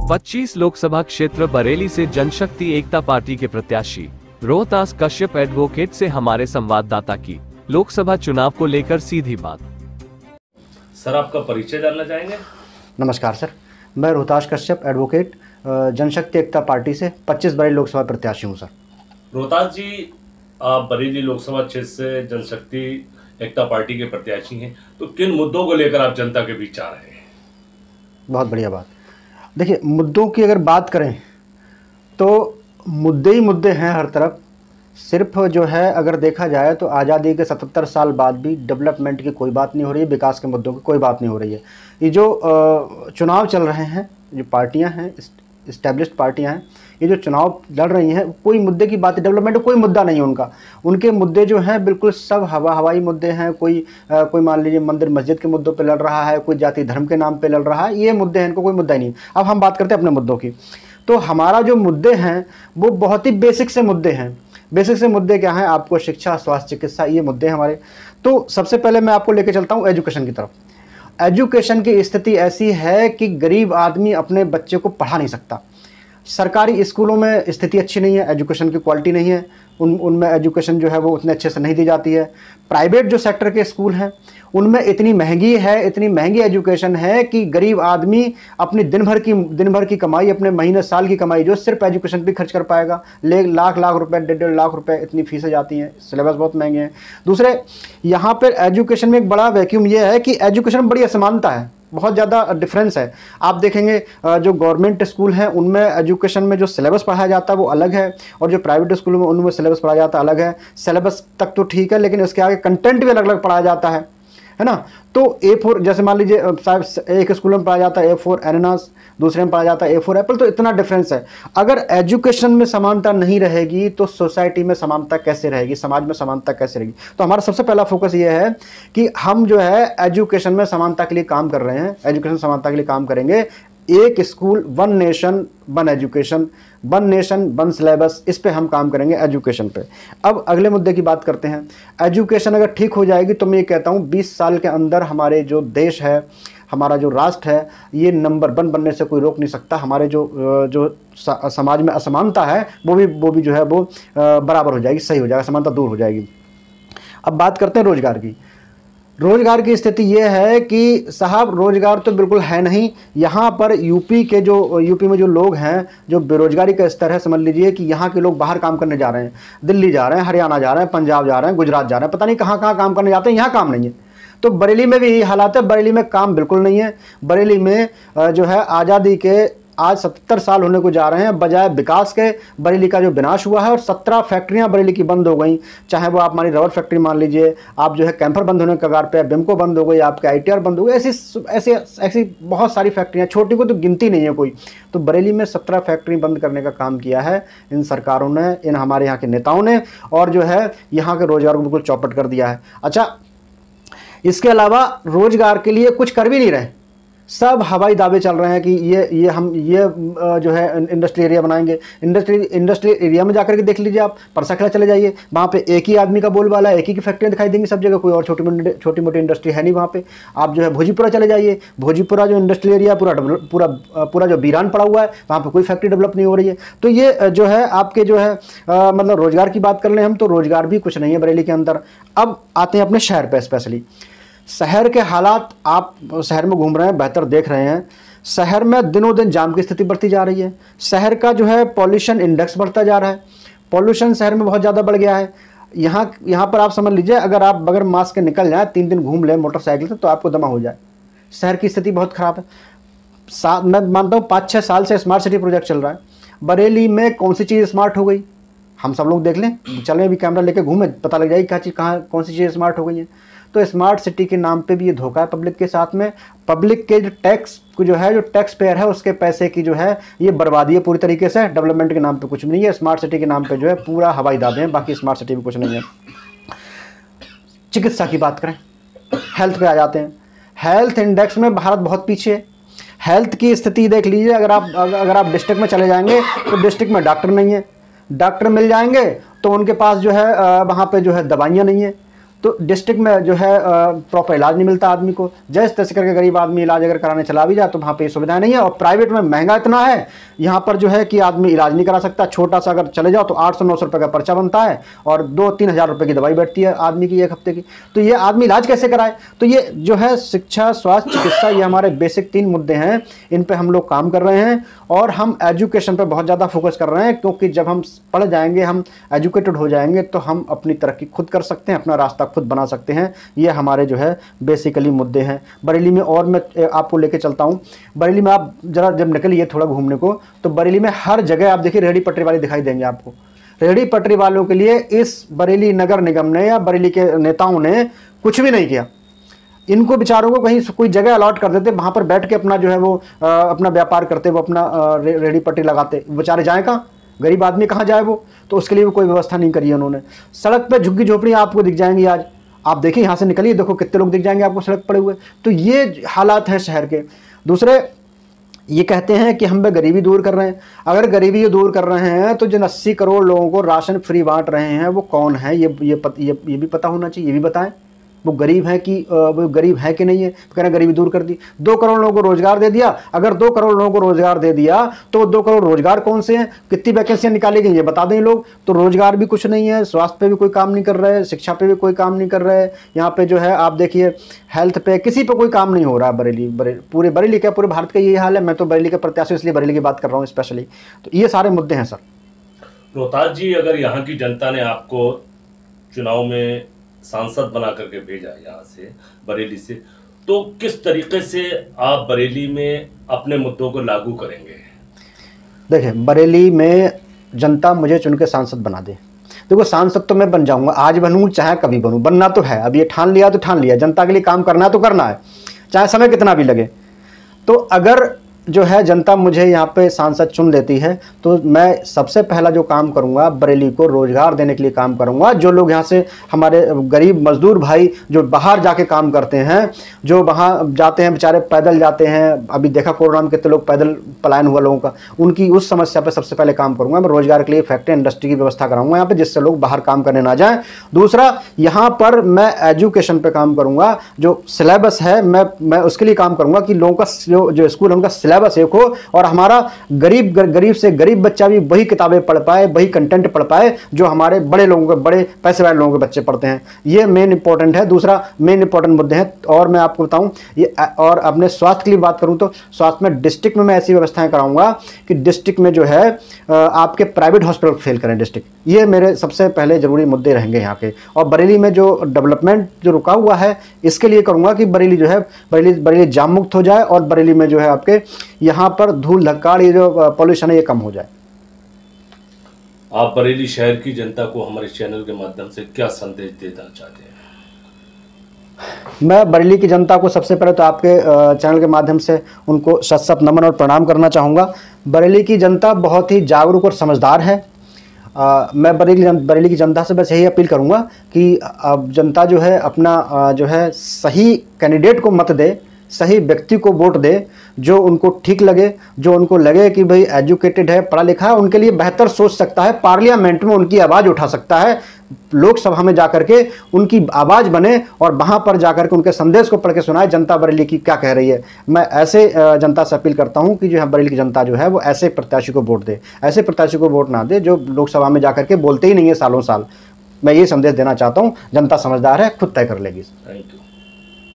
25 लोकसभा क्षेत्र बरेली से जनशक्ति एकता पार्टी के प्रत्याशी रोहतास कश्यप एडवोकेट से हमारे संवाददाता की लोकसभा चुनाव को लेकर सीधी बात। सर, आपका परिचय जानना चाहेंगे? नमस्कार सर, मैं रोहतास कश्यप एडवोकेट जनशक्ति एकता पार्टी से 25 बरेली लोकसभा प्रत्याशी हूँ। सर रोहतास जी, आप बरेली लोकसभा क्षेत्र से जनशक्ति एकता पार्टी के प्रत्याशी हैं, तो किन मुद्दों को लेकर आप जनता के बीच आ रहे हैं? बहुत बढ़िया बात। देखिए, मुद्दों की अगर बात करें तो मुद्दे ही मुद्दे हैं हर तरफ। सिर्फ जो है अगर देखा जाए तो आज़ादी के 77 साल बाद भी डेवलपमेंट की कोई बात नहीं हो रही है, विकास के मुद्दों की कोई बात नहीं हो रही है। ये जो चुनाव चल रहे हैं, जो पार्टियां हैं, इस्टेब्लिश्ड पार्टियां हैं, ये जो चुनाव लड़ रही हैं, कोई मुद्दे की बात, डेवलपमेंट कोई मुद्दा नहीं है उनका। उनके मुद्दे जो हैं बिल्कुल सब हवाई मुद्दे हैं। कोई मान लीजिए मंदिर मस्जिद के मुद्दों पे लड़ रहा है, कोई जाति धर्म के नाम पे लड़ रहा है, ये मुद्दे हैं, इनको कोई मुद्दा ही नहीं। अब हम बात करते हैं अपने मुद्दों की। तो हमारा जो मुद्दे हैं वो बहुत ही बेसिक से मुद्दे हैं। बेसिक से मुद्दे क्या हैं? आपको शिक्षा, स्वास्थ्य, चिकित्सा, ये मुद्दे हैं हमारे। तो सबसे पहले मैं आपको लेके चलता हूँ एजुकेशन की तरफ। एजुकेशन की स्थिति ऐसी है कि गरीब आदमी अपने बच्चे को पढ़ा नहीं सकता। सरकारी स्कूलों में स्थिति अच्छी नहीं है, एजुकेशन की क्वालिटी नहीं है, उनमें एजुकेशन जो है वो उतने अच्छे से नहीं दी जाती है। प्राइवेट जो सेक्टर के स्कूल हैं उनमें इतनी महंगी एजुकेशन है कि गरीब आदमी अपनी दिन भर की कमाई, अपने महीने साल की कमाई जो सिर्फ एजुकेशन पे खर्च कर पाएगा। लाख रुपए, 1.5 लाख रुपए इतनी फीसें जाती हैं। सिलेबस बहुत महंगे हैं। दूसरे, यहाँ पर एजुकेशन में एक बड़ा वैक्यूम ये है कि एजुकेशन में बड़ी असमानता है, बहुत ज़्यादा डिफरेंस है। आप देखेंगे जो गवर्नमेंट स्कूल हैं उनमें एजुकेशन में जो सिलेबस पढ़ाया जाता है वो अलग है, और जो प्राइवेट स्कूलों में उनमें सिलेबस पढ़ाया जाता है अलग है। सिलेबस तक तो ठीक है, लेकिन इसके आगे कंटेंट भी अलग अलग पढ़ाया जाता है ना। तो A4 जैसे मान लीजिए एक स्कूल में पढ़ाया जाता है A4 एनानास, दूसरे में पढ़ाया जाता है A4 एप्पल। तो इतना डिफरेंस है। अगर एजुकेशन में समानता नहीं रहेगी तो सोसाइटी में समानता कैसे रहेगी, समाज में समानता कैसे रहेगी? तो हमारा सबसे पहला फोकस ये है कि हम जो है एजुकेशन में समानता के लिए काम कर रहे हैं। एजुकेशन समानता के लिए काम करेंगे। एक school, one nation, one education, one nation, one syllabus, इस पे हम काम करेंगे एजुकेशन पे। अब अगले मुद्दे की बात करते हैं। एजुकेशन अगर ठीक हो जाएगी तो मैं ये कहता हूँ 20 साल के अंदर हमारे जो देश है, हमारा जो राष्ट्र है, ये नंबर 1 बनने से कोई रोक नहीं सकता। हमारे जो समाज में असमानता है वो भी जो है वो बराबर हो जाएगी, सही हो जाएगा, समानता दूर हो जाएगी। अब बात करते हैं रोजगार की। रोजगार की स्थिति ये है कि साहब रोजगार तो बिल्कुल है नहीं। यहाँ पर यूपी में जो लोग हैं, जो बेरोजगारी का स्तर है, समझ लीजिए कि यहाँ के लोग बाहर काम करने जा रहे हैं। दिल्ली जा रहे हैं, हरियाणा जा रहे हैं, पंजाब जा रहे हैं, गुजरात जा रहे हैं, पता नहीं कहाँ कहाँ काम करने जाते हैं, यहाँ काम नहीं है। तो बरेली में भी यही हालात है। बरेली में काम बिल्कुल नहीं है। बरेली में जो है आज़ादी के आज 77 साल होने को जा रहे हैं, बजाय विकास के बरेली का जो विनाश हुआ है। और 17 फैक्ट्रियां बरेली की बंद हो गई। चाहे वो आप हमारी रबर फैक्ट्री मान लीजिए, आप जो है कैंफर बंद होने के कगार पे, बिमको बंद हो गई, आपके ITR बंद हो गई। ऐसी बहुत सारी फैक्ट्रियां, छोटी को तो गिनती नहीं है कोई। तो बरेली में 17 फैक्ट्री बंद करने का काम किया है इन सरकारों ने, इन हमारे यहाँ के नेताओं ने, और जो है यहाँ के रोजगार को बिल्कुल चौपट कर दिया है। अच्छा, इसके अलावा रोजगार के लिए कुछ कर भी नहीं रहे। सब हवाई दावे चल रहे हैं कि ये जो है इंडस्ट्री एरिया बनाएंगे। इंडस्ट्री एरिया में जाकर के देख लीजिए, आप परसाखला चले जाइए, वहाँ पे एक ही आदमी का बोलबाला है, एक ही की फैक्ट्रियाँ दिखाई देंगी सब जगह, कोई और छोटी मोटी इंडस्ट्री है नहीं वहाँ पे। आप जो है भोजीपुरा चले जाइए, भोजीपुरा जो इंडस्ट्रियल एरिया पूरा जो वीरान पड़ा हुआ है, वहाँ पर कोई फैक्ट्री डेवलप नहीं हो रही है। तो ये जो है आपके जो है मतलब रोजगार की बात कर लें हम, तो रोजगार भी कुछ नहीं है बरेली के अंदर। अब आते हैं अपने शहर पर स्पेशली। शहर के हालात, आप शहर में घूम रहे हैं, बेहतर देख रहे हैं। शहर में दिनों दिन जाम की स्थिति बढ़ती जा रही है। शहर का जो है पॉल्यूशन इंडेक्स बढ़ता जा रहा है। पॉल्यूशन शहर में बहुत ज़्यादा बढ़ गया है। यहाँ पर आप समझ लीजिए, अगर आप बगैर मास्क के निकल जाएँ, 3 दिन घूम लें मोटरसाइकिल से, तो आपको दमा हो जाए। शहर की स्थिति बहुत ख़राब है। मैं मानता हूँ 5-6 साल से स्मार्ट सिटी प्रोजेक्ट चल रहा है। बरेली में कौन सी चीज़ स्मार्ट हो गई? हम सब लोग देख लें, चलें अभी कैमरा लेके घूमें, पता लग जाएगी क्या चीज़ कौन सी चीज़ स्मार्ट हो गई है। तो स्मार्ट सिटी के नाम पे भी ये धोखा है पब्लिक के साथ में। पब्लिक के जो टैक्स को जो है, जो टैक्स पेयर है, उसके पैसे की जो है ये बर्बादी है पूरी तरीके से। डेवलपमेंट के नाम पे कुछ नहीं है। स्मार्ट सिटी के नाम पे जो है पूरा हवाई दावे हैं, बाकी स्मार्ट सिटी में कुछ नहीं है। चिकित्सा की बात करें, हेल्थ पे आ जाते हैं। हेल्थ इंडेक्स में भारत बहुत पीछे है। हेल्थ की स्थिति देख लीजिए, अगर आप डिस्ट्रिक्ट में चले जाएंगे तो डिस्ट्रिक्ट में डॉक्टर नहीं है। डॉक्टर मिल जाएंगे तो उनके पास जो है वहाँ पे जो है दवाइयाँ नहीं है। तो डिस्ट्रिक्ट में जो है प्रॉपर इलाज नहीं मिलता आदमी को। जैसे तैसे करके गरीब आदमी इलाज अगर कराने चला भी जाए तो वहाँ पे सुविधाएं नहीं है, और प्राइवेट में महंगा इतना है यहाँ पर जो है कि आदमी इलाज नहीं करा सकता। छोटा सा अगर चले जाओ तो 800-900 रुपये का पर्चा बनता है और 2-3 हज़ार रुपये की दवाई बैठती है आदमी की 1 हफ्ते की। तो ये आदमी इलाज कैसे कराए? तो ये जो है शिक्षा, स्वास्थ्य, चिकित्सा, ये हमारे बेसिक 3 मुद्दे हैं। इन पर हम लोग काम कर रहे हैं और हम एजुकेशन पर बहुत ज़्यादा फोकस कर रहे हैं, क्योंकि जब हम पढ़ जाएंगे, हम एजुकेटेड हो जाएंगे तो हम अपनी तरक्की खुद कर सकते हैं, अपना रास्ता खुद बना सकते हैं। ये हमारे जो है बेसिकली मुद्दे हैं बरेली में। और मैं आपको लेके चलता हूँ बरेली में। आप जरा जब निकलिए थोड़ा घूमने को, तो बरेली में हर जगह आप देखिए रेहड़ी पटरी वाले दिखाई देंगे आपको। रेहड़ी पटरी वालों के लिए इस बरेली नगर निगम ने या बरेली के नेताओं ने कुछ भी नहीं किया। इनको बेचारों को कहीं कोई जगह अलॉट कर देते, वहाँ पर बैठ के अपना जो है वो अपना व्यापार करते, वो अपना रेहड़ी पटरी लगाते। बेचारे जाए कहाँ? गरीब आदमी कहाँ जाए वो? तो उसके लिए भी कोई व्यवस्था नहीं करी है उन्होंने। सड़क पे झुग्गी झोपड़ी आपको दिख जाएंगी। आज आप देखिए, यहाँ से निकलिए, देखो कितने लोग दिख जाएंगे आपको सड़क पड़े हुए। तो ये हालात हैं शहर के। दूसरे, ये कहते हैं कि हम गरीबी दूर कर रहे हैं। अगर गरीबी ये दूर कर रहे हैं तो जिन 80 करोड़ लोगों को राशन फ्री बांट रहे हैं वो कौन है? ये भी पता होना चाहिए। ये भी बताएं वो गरीब है कि नहीं है। तो कह रहे गरीबी दूर कर दी। 2 करोड़ लोगों को रोजगार दे दिया। अगर 2 करोड़ लोगों को रोजगार दे दिया तो 2 करोड़ रोजगार कौन से हैं? कितनी वैकेंसियां निकाली गई ये बता दें लोग। तो रोजगार भी कुछ नहीं है, स्वास्थ्य पे भी कोई काम नहीं कर रहे, शिक्षा पे भी कोई काम नहीं कर रहे। यहाँ पे जो है आप देखिए हेल्थ पे, किसी पे कोई काम नहीं हो रहा। पूरे बरेली क्या, पूरे भारत का यही हाल है। मैं तो बरेली के प्रत्याशी इसलिए बरेली की बात कर रहा हूँ स्पेशली। तो ये सारे मुद्दे हैं सर। रोहतास जी, अगर यहाँ की जनता ने आपको चुनाव में सांसद बना करके भेजा यहाँ से बरेली से, तो किस तरीके से आप बरेली में अपने मुद्दों को लागू करेंगे? देखिए, बरेली में जनता मुझे चुन के सांसद बना दे। देखो, सांसद तो मैं बन जाऊंगा, आज बनूं चाहे कभी बनूं, बनना तो है। अब ये ठान लिया तो ठान लिया, जनता के लिए काम करना है तो करना है, चाहे समय कितना भी लगे। तो अगर जो है जनता मुझे यहाँ पे सांसद चुन लेती है तो मैं सबसे पहला जो काम करूँगा, बरेली को रोजगार देने के लिए काम करूँगा। जो लोग यहाँ से हमारे गरीब मजदूर भाई जो बाहर जाके काम करते हैं, जो वहाँ जाते हैं बेचारे पैदल जाते हैं, अभी देखा कोरोना में कितने लोग पैदल पलायन हुआ लोगों का, उनकी उस समस्या पर सबसे पहले काम करूँगा। मैं रोजगार के लिए फैक्ट्री इंडस्ट्री की व्यवस्था कराऊंगा यहाँ पर, जिससे लोग बाहर काम करने ना जाएँ। दूसरा, यहाँ पर मैं एजुकेशन पर काम करूँगा। जो सिलेबस है मैं उसके लिए काम करूँगा कि लोगों का जो स्कूल है उनका सिलेबस एक हो, और हमारा गरीब से गरीब बच्चा भी वही किताबें पढ़ पाए, वही कंटेंट पढ़ पाए जो हमारे बड़े लोगों के, बड़े पैसे वाले लोगों के बच्चे पढ़ते हैं। ये मेन इंपॉर्टेंट है। दूसरा मेन इंपॉर्टेंट मुद्दे हैं। और मैं आपको बताऊं ये, और अपने स्वास्थ्य के लिए बात करूं तो स्वास्थ्य में डिस्ट्रिक्ट में मैं ऐसी व्यवस्थाएं कराऊंगा कि डिस्ट्रिक्ट में जो है आपके प्राइवेट हॉस्पिटल फेल करें डिस्ट्रिक्ट। ये मेरे सबसे पहले जरूरी मुद्दे रहेंगे यहाँ के। और बरेली में जो डेवलपमेंट जो रुका हुआ है इसके लिए करूंगा कि बरेली जो है बरेली जाम मुक्त हो जाए, और बरेली में जो है आपके यहाँ पर धूल धक्काड़, ये जो पॉल्यूशन है ये कम हो जाए। आप बरेली शहर की जनता को हमारे चैनल के माध्यम से क्या संदेश देना चाहते हैं? मैं बरेली की जनता को सबसे पहले तो आपके चैनल के माध्यम से उनको शत नमन और प्रणाम करना चाहूँगा। बरेली की जनता बहुत ही जागरूक और समझदार है। मैं बरेली की जनता से बस यही अपील करूँगा कि अब जनता जो है अपना जो है सही कैंडिडेट को मत दे, सही व्यक्ति को वोट दे, जो उनको ठीक लगे, जो उनको लगे कि भाई एजुकेटेड है, पढ़ा लिखा है, उनके लिए बेहतर सोच सकता है, पार्लियामेंट में उनकी आवाज़ उठा सकता है, लोकसभा में जाकर के उनकी आवाज़ बने और वहाँ पर जाकर के उनके संदेश को पढ़ के सुनाए जनता बरेली की क्या कह रही है। मैं ऐसे जनता से अपील करता हूँ कि जो है बरेली की जनता जो है वो ऐसे प्रत्याशी को वोट दे, ऐसे प्रत्याशी को वोट ना दे जो लोकसभा में जाकर के बोलते ही नहीं है सालों साल। मैं ये संदेश देना चाहता हूँ। जनता समझदार है, खुद तय कर लेगी। Thank you.